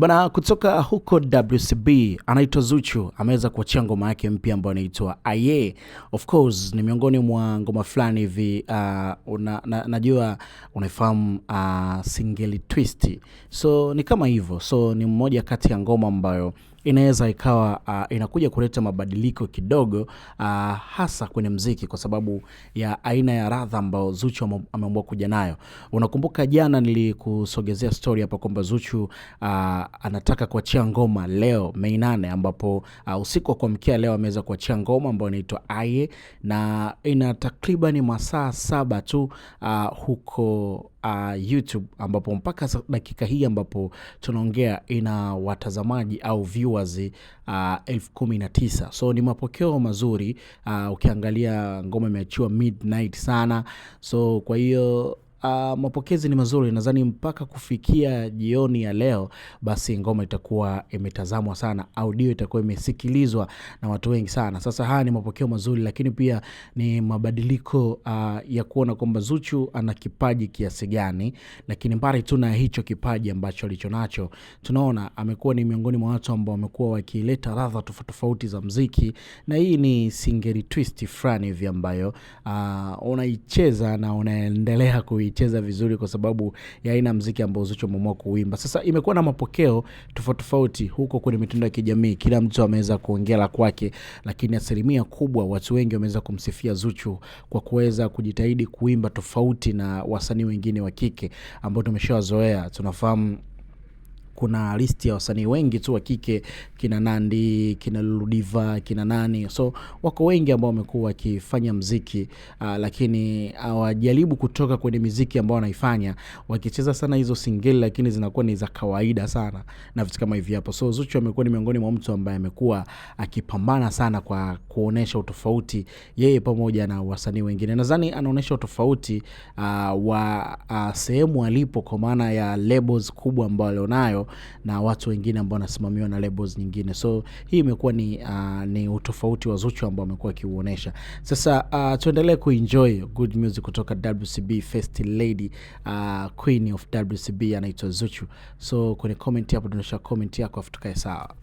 Bana, kutoka huko WCB anaitwa Zuchu ameweza kuachia ngoma yake mpya ambayo inaitwa Aye. Of course ni miongoni mwa ngoma fulani hivi najua unaifahamu single twist. So ni kama hivyo. So ni mmoja kati ya ngoma ambayo inaweza ikawa inakuja kuleta mabadiliko kidogo hasa kwenye mziki kwa sababu ya aina ya radha ambayo Zuchu ameamua kuja nayo. Unakumbuka jana nilikusogezea story hapa kwamba Zuchu anataka kuachia ngoma leo Mei 8 ambapo usiku wa kuamkia leo ameweza kuachia ngoma ambayo inaitwa Aye na ina takriban masaa 7 tu huko YouTube ambapo mpaka dakika hii ambapo tunaongea ina watazamaji au viewers 19,000. So ni mapokeo mazuri ukiangalia ngoma imeachiwa midnight sana. So kwa hiyo mapokezi ni mazuri, nadhani mpaka kufikia jioni ya leo basi ngoma itakuwa imetazamwa sana, audio itakuwa imesikilizwa na watu wengi sana. Sasa haya ni mapokeo mazuri, lakini pia ni mabadiliko ya kuona kwamba Zuchu ana kipaji kiasi gani, lakini mbali tu na hicho kipaji ambacho alichonacho, tunaona amekuwa ni miongoni mwa watu ambao wamekuwa wakileta ladha tofauti za muziki, na hii ni single twist fulani hivi ambayo unaicheza na unaendelea kuicheza vizuri kwa sababu ya aina muziki ambao Zuchu ameamua kuimba. Sasa imekuwa na mapokeo tofauti huko kwenye mitandao ya kijamii, kila mtu ameweza kuongea la kwake, lakini asilimia kubwa watu wengi wameweza kumsifia Zuchu kwa kuweza kujitahidi kuimba tofauti na wasanii wengine wa kike ambao tumeshawazoea. Tunafahamu kuna listi ya wasanii wengi tu wa kike, kina Nandi, kina Luludiva, kina nani. So wako wengi ambao wamekuwa wakifanya muziki lakini hawajaribu kutoka kwenye muziki ambao wanaifanya, wakicheza sana hizo single lakini zinakuwa ni za kawaida sana na vitu kama hivi hapo. So Zuchu amekuwa ni miongoni mwa mtu ambaye amekuwa akipambana sana kwa kuonesha utofauti yeye pamoja na wasanii wengine. Nadhani anaonesha utofauti wa sehemu alipo kwa maana ya labels kubwa ambao alionayo na watu wengine ambao wanasimamiwa na labels nyingine. So hii imekuwa ni utofauti wa Zuchu ambao amekuwa akiuonesha. Sasa tuendelee kuenjoy good music kutoka WCB First Lady, Queen of WCB anaitwa Zuchu. So kwenye comment hapo tunaonyesha comment yako afu tukae sawa.